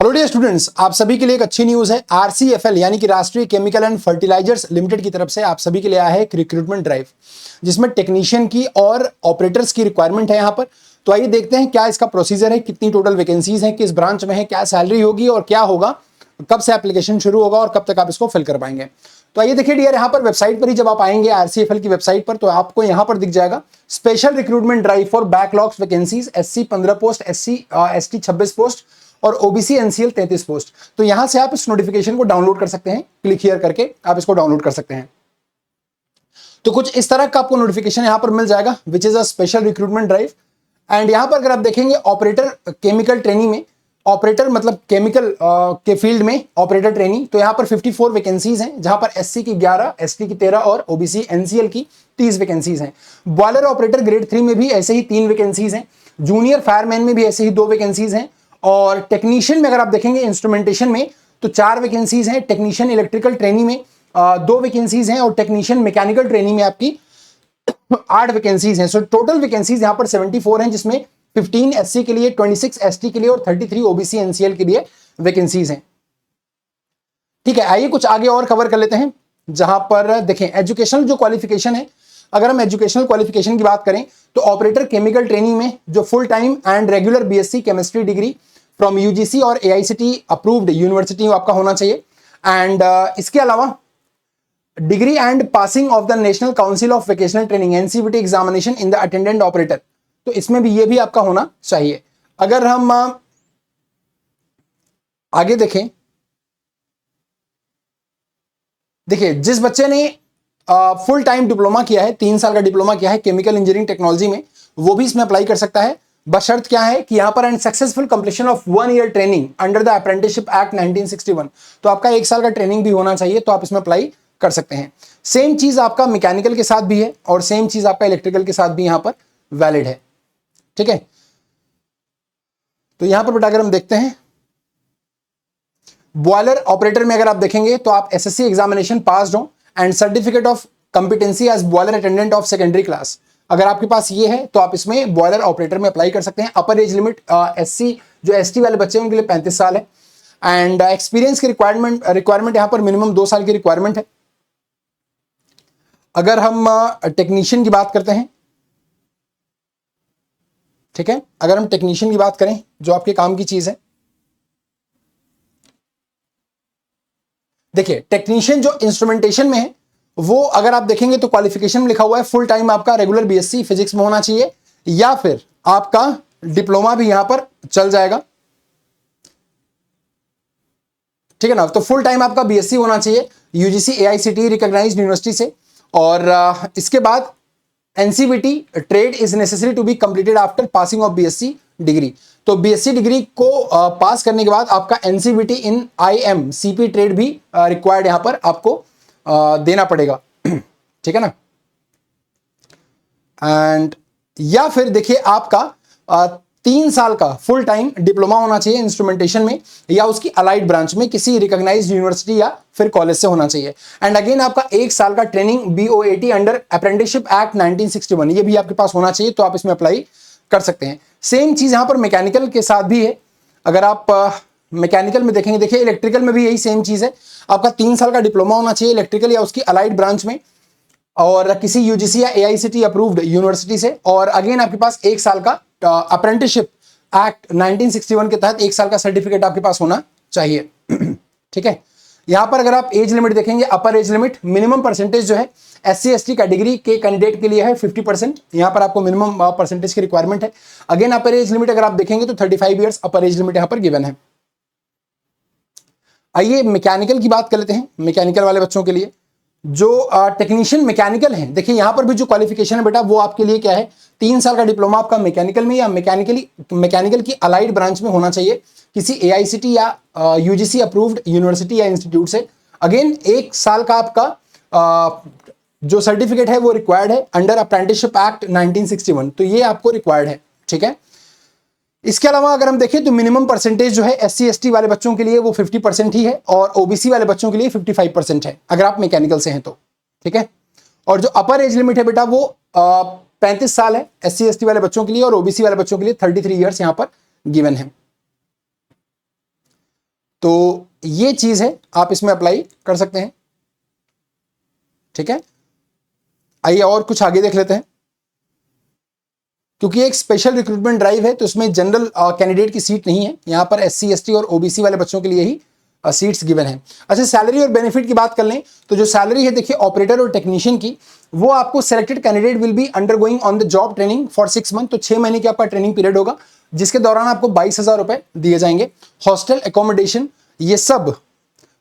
Hello dear students, आप सभी के लिए एक अच्छी न्यूज है। आरसीएफएल यानी कि राष्ट्रीय केमिकल एंड फर्टिलाइजर्स लिमिटेड की तरफ से आप सभी के लिए आया है एक रिक्रूटमेंट ड्राइव, जिसमें टेक्नीशियन की और ऑपरेटर्स की रिक्वायरमेंट है यहाँ पर। तो आइए देखते हैं क्या इसका प्रोसीजर है, कितनी टोटल वैकेंसीज हैं, किस ब्रांच में है, क्या सैलरी होगी और क्या होगा, कब से एप्लीकेशन शुरू होगा और कब तक आप इसको फिल कर पाएंगे। तो आइए देखिए डियर, यहाँ पर वेबसाइट पर ही जब आप आएंगे आरसीएफएल की वेबसाइट पर, तो आपको यहाँ पर दिख जाएगा special recruitment drive for backlogs vacancies, SC 15 post, ST 26 post और ओबीसी एनसीएल 33 पोस्ट। तो यहां से आप इस नोटिफिकेशन को डाउनलोड कर सकते हैं, क्लिक हियर करके आप इसको डाउनलोड कर सकते हैं। तो कुछ इस तरह का आपको नोटिफिकेशन यहां पर मिल जाएगा, which is a special recruitment drive. And यहां पर अगर आप देखेंगे ऑपरेटर केमिकल ट्रेनिंग में, ऑपरेटर मतलब केमिकल के फील्ड में ऑपरेटर ट्रेनिंग, तो यहां पर 54 वैकेंसीज हैं, जहां पर एससी की 11, एसटी की 13 और ओबीसी एनसीएल की 30 वैकेंसीज हैं। बॉयलर ऑपरेटर ग्रेड 3 में भी ऐसे ही 3 वैकेंसीज हैं। जूनियर फायरमैन में भी ऐसे ही 2 वैकेंसीज हैं। और टेक्नीशियन में अगर आप देखेंगे इंस्ट्रूमेंटेशन में तो 4 वैकेंसीज हैं। टेक्नीशियन इलेक्ट्रिकल ट्रेनिंग में 2 वैकेंसीज हैं और टेक्नीशियन मैकेनिकल ट्रेनिंग में आपकी 8 वैकेंसीज हैं। सो टोटल वैकेंसीज यहां पर 74 हैं, जिसमें 15 एससी के लिए, 26 एसटी के लिए और 33 ओबीसी एनसीएल के लिए वैकेंसीज हैं। ठीक है, आइए कुछ आगे और कवर कर लेते हैं। जहां पर देखें एजुकेशनल जो क्वालिफिकेशन है, अगर हम एजुकेशनल क्वालिफिकेशन की बात करें तो ऑपरेटर केमिकल ट्रेनिंग में जो full time and regular BSc chemistry degree from UGC और एआईसीटी अप्रूव्ड यूनिवर्सिटी आपका होना चाहिए। एंड इसके अलावा degree and passing of the national council of vocational training NCVT examination in the attendant operator, तो इसमें भी ये भी आपका होना चाहिए। अगर हम आगे देखें, देखिए जिस बच्चे ने फुल टाइम डिप्लोमा किया है, 3 साल का डिप्लोमा किया है केमिकल इंजीनियरिंग टेक्नोलॉजी में, वो भी इसमें अप्लाई कर सकता है। बशर्त क्या है कि यहां पर and successful completion of 1 ear training under the apprenticeship act 1961, तो आपका 1 साल का ट्रेनिंग भी होना चाहिए, तो आप इसमें अप्लाई कर सकते हैं। सेम चीज आपका मैकेनिकल के साथ भी है और सेम चीज आपका इलेक्ट्रिकल के साथ भी यहां पर वैलिड है। ठीक है, तो यहां पर बेटा अगर हम देखते हैं बॉयलर ऑपरेटर में अगर आप देखेंगे तो आप एसएससी एग्जामिनेशन पास्ड हो and certificate of competency as boiler attendant of secondary class, अगर आपके पास ये है तो आप इसमें बॉयलर ऑपरेटर में अप्लाई कर सकते हैं। अपर एज लिमिट एससी जो एसटी वाले बच्चे हैं उनके लिए 35 साल है। एंड एक्सपीरियंस की रिक्वायरमेंट यहां पर मिनिमम 2 साल की रिक्वायरमेंट है। अगर हम टेक्नीशियन की बात करते हैं, ठीक है, अगर हम टेक्नीशियन की बात करें जो आपके काम की चीज है, देखिए टेक्नीशियन जो इंस्ट्रूमेंटेशन में है वो अगर आप देखेंगे तो क्वालिफिकेशन में लिखा हुआ है फुल टाइम आपका रेगुलर बीएससी फिजिक्स में होना चाहिए, या फिर आपका डिप्लोमा भी यहां पर चल जाएगा। ठीक है ना, तो फुल टाइम आपका बीएससी होना चाहिए यूजीसी एआईसीटी रिकॉग्नाइज्ड यूनिवर्सिटी से। और इसके बाद NCVT trade is necessary to be completed after passing of BSc degree, तो बीएससी डिग्री को पास करने के बाद आपका NCVT in IM CP trade भी रिक्वायर्ड यहां पर आपको देना पड़ेगा। ठीक है ना, एंड या फिर देखिए आपका 3 साल का फुल टाइम डिप्लोमा होना चाहिए इंस्ट्रूमेंटेशन में या उसकी अलाइड ब्रांच में किसी रिकॉग्नाइज्ड यूनिवर्सिटी या फिर कॉलेज से होना चाहिए। एंड अगेन आपका 1 साल का ट्रेनिंग बीओएटी अंडर अप्रेंटिसशिप एक्ट 1961 ये भी आपके पास होना चाहिए, तो आप इसमें अप्लाई कर सकते हैं। सेम चीज यहां पर मैकेनिकल के साथ भी है। अगर आप मैकेनिकल में देखेंगे, देखिए इलेक्ट्रिकल में भी यही सेम चीज है, आपका 3 साल का डिप्लोमा होना चाहिए इलेक्ट्रिकल या उसकी अलाइड ब्रांच में और किसी यूजीसी या एआईसीटी अप्रूव्ड यूनिवर्सिटी से। और अगेन आपके पास 1 साल का अप्रेंटिसशिप एक्ट 1961 के तहत 1 साल का सर्टिफिकेट आपके पास होना चाहिए। ठीक है, यहां पर अगर आप एज लिमिट देखेंगे, अपर एज लिमिट मिनिमम परसेंटेज जो है एससी एसटी कैटेगरी के कैंडिडेट के लिए है 50%, यहां पर आपको मिनिमम परसेंटेज की रिक्वायरमेंट है। अगेन अपर एज लिमिट अगर आप देखेंगे तो 35 ईयर्स अपर एज लिमिट यहां पर गिवन है। आइए मैकेनिकल की बात कर लेते हैं। मैकेनिकल वाले बच्चों के लिए जो टेक्नीशियन मैकेनिकल है, देखिए यहां पर भी जो क्वालिफिकेशन है बेटा वो आपके लिए क्या है, 3 साल का डिप्लोमा आपका मैकेनिकल में या मैकेनिकल की अलाइड ब्रांच में होना चाहिए किसी एआईसीटी या यूजीसी अप्रूव्ड यूनिवर्सिटी या इंस्टीट्यूट से। अगेन 1 साल का आपका जो सर्टिफिकेट है वो रिक्वायर्ड है अंडर अप्रेंटिसशिप एक्ट 1961, तो ये आपको रिक्वायर्ड है। ठीक है, इसके अलावा अगर हम देखें तो मिनिमम परसेंटेज जो है एससी एसटी वाले बच्चों के लिए वो 50% ही है और ओबीसी वाले बच्चों के लिए 55% है अगर आप मैकेनिकल से हैं तो। ठीक है, और जो अपर एज लिमिट है बेटा वो 35 साल है एससी एसटी वाले बच्चों के लिए और ओबीसी वाले बच्चों के लिए 33 ईयर्स यहां पर गिवन है। तो ये चीज है, आप इसमें अप्लाई कर सकते हैं। ठीक है, आइए और कुछ आगे देख लेते हैं। क्योंकि एक स्पेशल रिक्रूटमेंट ड्राइव है तो इसमें जनरल कैंडिडेट की सीट नहीं है, यहां पर SC ST और OBC वाले बच्चों के लिए ही सीट्स गिवन है। अच्छा, सैलरी और बेनिफिट की बात कर लें तो जो सैलरी है देखिए ऑपरेटर और टेक्नीशियन की, वो आपको selected candidate will B undergoing on the job training for 6 month, तो 6 महीने की आपका ट्रेनिंग पीरियड होगा, जिसके दौरान आपको 22,000 रुपए दिए जाएंगे। हॉस्टल एकोमोडेशन ये सब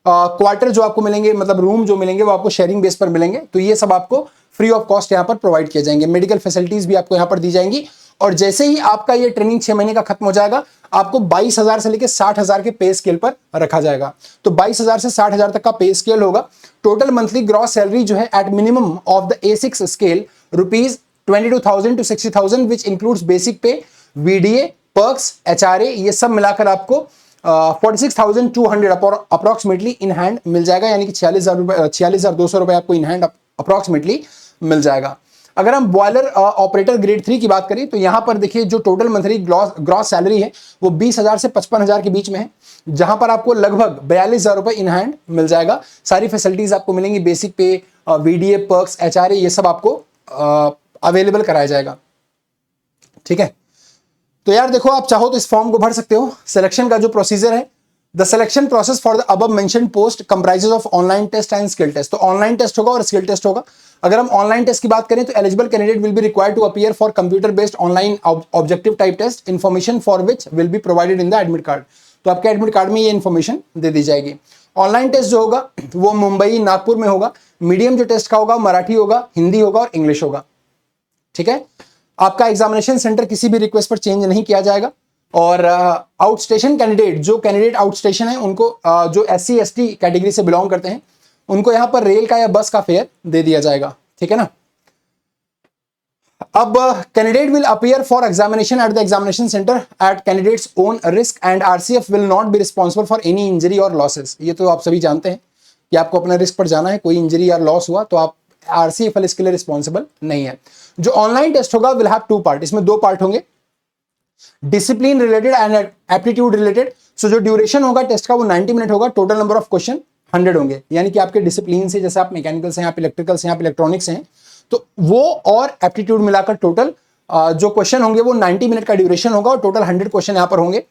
क्वार्टर जो आपको मिलेंगे, मतलब रूम जो मिलेंगे वो आपको शेयरिंग बेस पर मिलेंगे, तो ये सब आपको फ्री ऑफ कॉस्ट यहाँ पर प्रोवाइड किए जाएंगे। मेडिकल फैसिलिटीज भी आपको यहाँ पर दी जाएंगी। और जैसे ही आपका ये ट्रेनिंग 6 महीने का खत्म हो जाएगा, आपको 22,000 से लेकर 60,000 के पे स्केल पर रखा जाएगा। तो 22,000 से 60,000 तक का पे स्केल होगा। टोटल मंथली ग्रॉस सैलरी जो है at minimum of the A6 scale ₹22,000 to 60,000 which includes basic पे, VDA, पर्क्स, HRA, ये सब मिलाकर आपको 46,200 अप्रोक्सीमेटली इन हैंड मिल जाएगा, यानी कि 46,200 रुपए आपको इन हैंड अप्रोक्सीमेटली मिल जाएगा। अगर हम बॉयलर ऑपरेटर ग्रेड 3 की बात करें तो यहां पर देखिए जो टोटल मंथली ग्रॉस सैलरी है वो 20,000 से 55,000 के बीच में है, जहां पर आपको लगभग 42,000 रुपए इन हैंड मिल जाएगा। सारी फैसिलिटीज आपको मिलेंगी, बेसिक पे, VDA, पर्क्स, HRA, ये सब आपको अवेलेबल कराया जाएगा। ठीक है, तो यार देखो, आप चाहो तो इस फॉर्म को भर सकते हो। सिलेक्शन का जो प्रोसीजर है, the selection process for the above mentioned post comprises of online test and skill test. तो ऑनलाइन टेस्ट होगा और स्किल टेस्ट होगा। अगर हम ऑनलाइन टेस्ट की बात करें तो eligible candidate will be required to appear for computer based online objective type test, information for which will be provided in the admit card. तो आपके एडमिट कार्ड में ये इन्फॉर्मेशन दे दी जाएगी। ऑनलाइन टेस्ट जो होगा वो मुंबई, नागपुर में होगा। मीडियम जो टेस्ट का होगा मराठी होगा, हिंदी होगा और इंग्लिश होगा। ठीक है, आपका एग्जामिनेशन सेंटर किसी भी रिक्वेस्ट पर चेंज नहीं किया जाएगा। और आउटस्टेशन कैंडिडेट, जो कैंडिडेट आउटस्टेशन है उनको जो SC ST कैटेगरी से बिलोंग करते हैं, उनको यहां पर रेल का या बस का फेयर दे दिया जाएगा। ठीक है ना। अब candidate will appear for examination at the examination centre at candidates own risk and RCF will not be responsible for any injury और लॉसेस। ये तो आप सभी जानते हैं कि आपको अपने रिस्क पर जाना है, कोई इंजरी या लॉस हुआ तो आप RCF इसके लिए रिस्पॉन्सिबल नहीं है। जो ऑनलाइन टेस्ट होगा विल हैव 2 पार्ट, इसमें 2 पार्ट होंगे, discipline related and aptitude related. So जो ड्यूरेशन होगा टेस्ट का वो 90 मिनट होगा। टोटल नंबर ऑफ क्वेश्चन 100 होंगे, यानी कि आपके डिसिप्लिन से, जैसे आप मैकेनिकल से, आप इलेक्ट्रिकल से, आप इलेक्ट्रॉनिक्स हैं, तो वो और एप्टीट्यूड मिलाकर टोटल जो क्वेश्चन होंगे वो 90 मिनट का ड्यूरेशन होगा। और टोटल 100 क्वेश्चन यहां पर होंगे,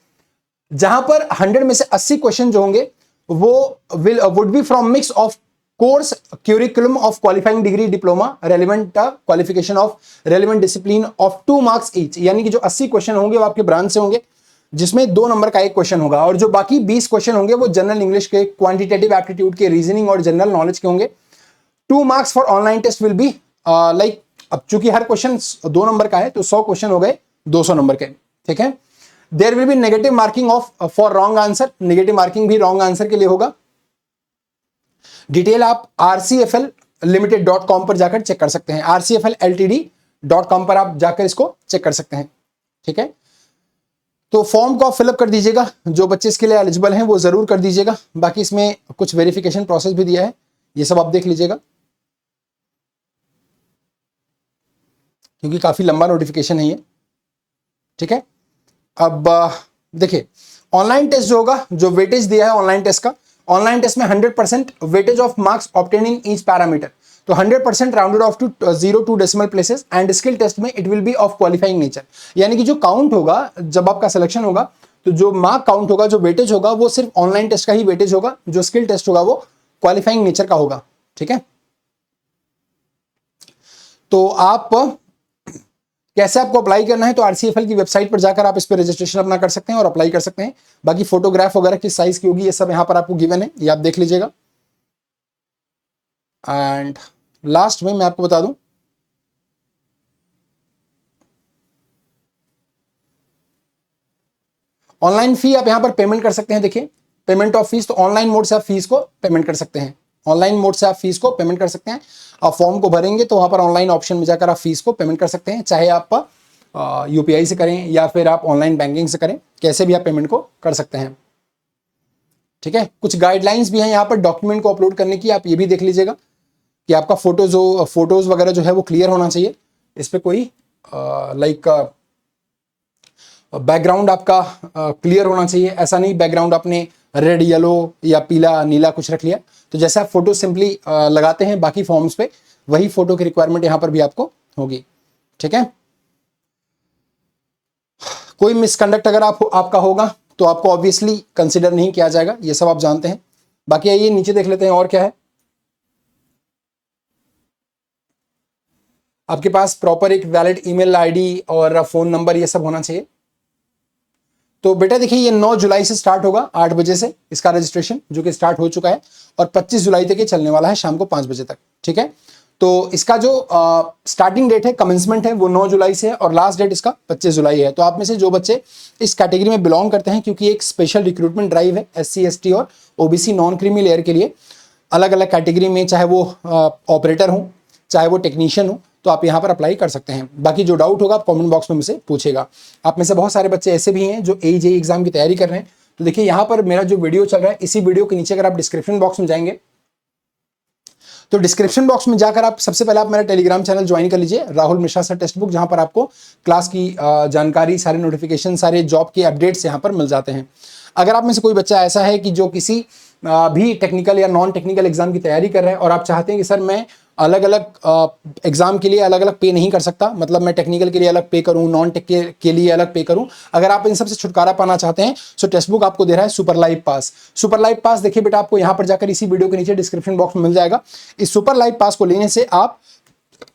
जहां पर 100 में से 80 क्वेश्चन जो होंगे वो would be from mix of course curriculum of qualifying degree, diploma, relevant qualification of relevant discipline of 2 marks each. यानी कि जो 80 क्वेश्चन होंगे वो आपके ब्रांच से होंगे, जिसमें 2 नंबर का एक क्वेश्चन होगा। और जो बाकी 20 क्वेश्चन होंगे वो जनरल इंग्लिश के, क्वांटिटेटिव एप्टीट्यूड के, रीजनिंग और जनरल नॉलेज के होंगे। 2 marks for online test will be like, अब चूंकि हर क्वेश्चन 2 नंबर का है तो 100 क्वेश्चन हो गए 200 नंबर के। ठीक है, there will be negative marking of for wrong answer, negative marking भी रॉन्ग आंसर के लिए होगा। डिटेल आप rcfllimited.com पर जाकर चेक कर सकते हैं, rcflltd.com पर आप जाकर इसको चेक कर सकते हैं। ठीक है, तो फॉर्म को आप फिलअप कर दीजिएगा, जो बच्चे इसके लिए एलिजिबल हैं वो जरूर कर दीजिएगा। बाकी इसमें कुछ वेरिफिकेशन प्रोसेस भी दिया है, ये सब आप देख लीजिएगा, क्योंकि काफी लंबा नोटिफिकेशन है ये। ठीक है, अब देखिए ऑनलाइन टेस्ट जो होगा, जो वेटेज दिया है ऑनलाइन टेस्ट का, ऑनलाइन टेस्ट में 100% weightage of marks obtain in each parameter, तो 100% rounded off to 0 2 decimal places. And skill test में it will be of qualifying nature, यानी कि जो काउंट होगा जब आपका सिलेक्शन होगा तो जो मार्क काउंट होगा, जो वेटेज होगा वो सिर्फ ऑनलाइन टेस्ट का ही वेटेज होगा, जो स्किल टेस्ट होगा वो क्वालिफाइंग नेचर का होगा। ठीक है, तो आप कैसे आपको अप्लाई करना है, तो RCFL की वेबसाइट पर जाकर आप इस पर रजिस्ट्रेशन अपना कर सकते हैं और अप्लाई कर सकते हैं। बाकी फोटोग्राफ वगैरह किस साइज की होगी ये सब यहां पर आपको गिवन है, ये आप देख लीजिएगा। एंड लास्ट में मैं आपको बता दूं, ऑनलाइन फी आप यहां पर पेमेंट कर सकते हैं। देखिए पेमेंट ऑफ फीस, तो ऑनलाइन मोड से आप फीस को पेमेंट कर सकते हैं, ऑनलाइन मोड से आप फीस को पेमेंट कर सकते हैं। आप फॉर्म को भरेंगे तो वहां पर ऑनलाइन ऑप्शन में जाकर आप फीस को पेमेंट कर सकते हैं, चाहे आप UPI से करें या फिर आप ऑनलाइन बैंकिंग से करें, कैसे भी आप पेमेंट को कर सकते हैं। ठीक है, कुछ गाइडलाइंस भी हैं यहाँ पर डॉक्यूमेंट को अपलोड करने की, आप ये भी देख लीजिएगा कि आपका फोटोज वगैरह जो है वो क्लियर होना चाहिए, इस पर कोई लाइक बैकग्राउंड आपका क्लियर होना चाहिए। ऐसा नहीं बैकग्राउंड आपने रेड, येलो या पीला, नीला कुछ रख लिया। तो जैसे आप फोटो सिंपली लगाते हैं बाकी फॉर्म्स पे, वही फोटो की रिक्वायरमेंट यहां पर भी आपको होगी। ठीक है, कोई मिसकंडक्ट अगर आपका होगा तो आपको ऑब्वियसली कंसिडर नहीं किया जाएगा, ये सब आप जानते हैं। बाकी आइए नीचे देख लेते हैं और क्या है। आपके पास प्रॉपर एक वैलिड ईमेल आईडी और फोन नंबर ये सब होना चाहिए। तो बेटा देखिए, ये 9 जुलाई से स्टार्ट होगा 8 बजे से इसका रजिस्ट्रेशन, जो कि स्टार्ट हो चुका है, और 25 जुलाई तक ये चलने वाला है शाम को 5 बजे तक। ठीक है, तो इसका जो स्टार्टिंग डेट है, कमेंसमेंट है, वो 9 जुलाई से है और लास्ट डेट इसका 25 जुलाई है। तो आप में से जो बच्चे इस कैटेगरी में बिलोंग करते हैं, क्योंकि एक स्पेशल रिक्रूटमेंट ड्राइव है SC ST और OBC नॉन क्रीमी लेयर के लिए, अलग अलग कैटेगरी में, चाहे वो ऑपरेटर हो चाहे वो टेक्नीशियन हो, तो आप यहाँ पर अप्लाई कर सकते हैं। बाकी जो डाउट होगा आप कमेंट बॉक्स में मुझसे पूछेगा। आप में से बहुत सारे बच्चे ऐसे भी हैं जो AJE एग्जाम की तैयारी कर रहे हैं। तो देखिए यहाँ पर मेरा जो वीडियो चल रहा है, इसी वीडियो के नीचे अगर आप डिस्क्रिप्शन बॉक्स में जाएंगे तो डिस्क्रिप्शन बॉक्स में जाकर आप सबसे पहले आप मेरा टेलीग्राम चैनल ज्वाइन कर लीजिए, Rahul Mishra sir text book, जहां पर आपको क्लास की जानकारी, सारे नोटिफिकेशन, सारे जॉब के अपडेट्स यहां पर मिल जाते हैं। अगर आप में से कोई बच्चा ऐसा है कि जो किसी भी टेक्निकल या नॉन टेक्निकल एग्जाम की तैयारी कर रहे हैं और आप चाहते हैं कि सर मैं अलग अलग एग्जाम के लिए अलग अलग पे नहीं कर सकता, मतलब मैं टेक्निकल के लिए अलग पे करूं, नॉन टेक के लिए अलग पे करूं, अगर आप इन सब से छुटकारा पाना चाहते हैं तो टेक्स्ट बुक आपको दे रहा है सुपर लाइव पास। सुपर लाइव पास देखिए बेटा, आपको यहां पर जाकर इसी वीडियो के नीचे डिस्क्रिप्शन बॉक्स में मिल जाएगा। इस सुपर लाइव पास को लेने से आप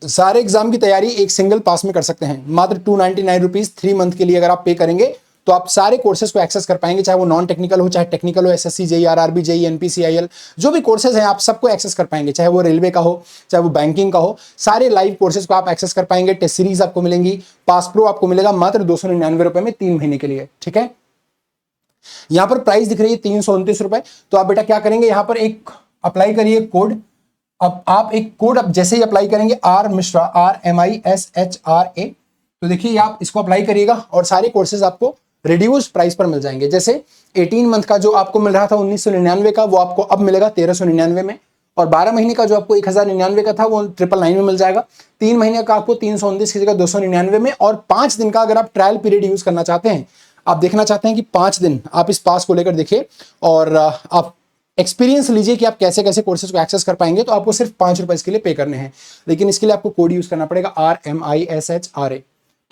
सारे एग्जाम की तैयारी एक सिंगल पास में कर सकते हैं। मात्र 299 रुपीज 3 मंथ के लिए अगर आप पे करेंगे तो आप सारे कोर्सेज को एक्सेस कर पाएंगे, चाहे वो नॉन टेक्निकल हो, चाहे टेक्निकल हो, SSC JEE RRB JEE NPCIL, जो भी कोर्सेज हैं आप सबको एक्सेस कर पाएंगे, चाहे वो रेलवे का हो चाहे वो बैंकिंग का हो, सारे लाइव कोर्सेज को आप एक्सेस कर पाएंगे। टेस्ट सीरीज आपको मिलेंगी, पास प्रो आपको मिलेगा मात्र 299 रुपए में 3 महीने के लिए। ठीक है, यहां पर प्राइस दिख रही है 329 रुपए। तो आप बेटा क्या करेंगे, यहां पर एक अप्लाई करिए कोड। अब आप एक कोड अब जैसे ही अप्लाई करेंगे, R मिश्रा RMISHRA, तो देखिए आप इसको अप्लाई करिएगा और सारे कोर्सेज आपको रिड्यूस प्राइस पर मिल जाएंगे। जैसे 18 मंथ का जो आपको मिल रहा था 1999 का, वो आपको अब मिलेगा 1399 में, और 12 महीने का जो आपको 1099 का था वो 999 में मिल जाएगा। 3 महीने का आपको 329 की जगह 299 में, और 5 दिन का अगर आप ट्रायल पीरियड यूज करना चाहते हैं, आप देखना चाहते हैं कि 5 दिन आप इस पास को लेकर देखिए और आप एक्सपीरियंस लीजिए कि आप कैसे कैसे कोर्सेज को एक्सेस कर पाएंगे, तो आपको सिर्फ 5 रुपए इसके लिए पे करने हैं, लेकिन इसके लिए आपको कोड यूज करना पड़ेगा RMISHRA।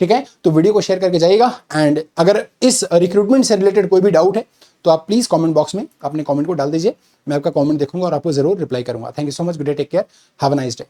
ठीक है, तो वीडियो को शेयर करके जाइएगा। एंड अगर इस रिक्रूटमेंट से रिलेटेड कोई भी डाउट है तो आप प्लीज कमेंट बॉक्स में अपने कमेंट को डाल दीजिए, मैं आपका कमेंट देखूंगा और आपको जरूर रिप्लाई करूंगा। Thank you so much, good day, take care, have a nice day.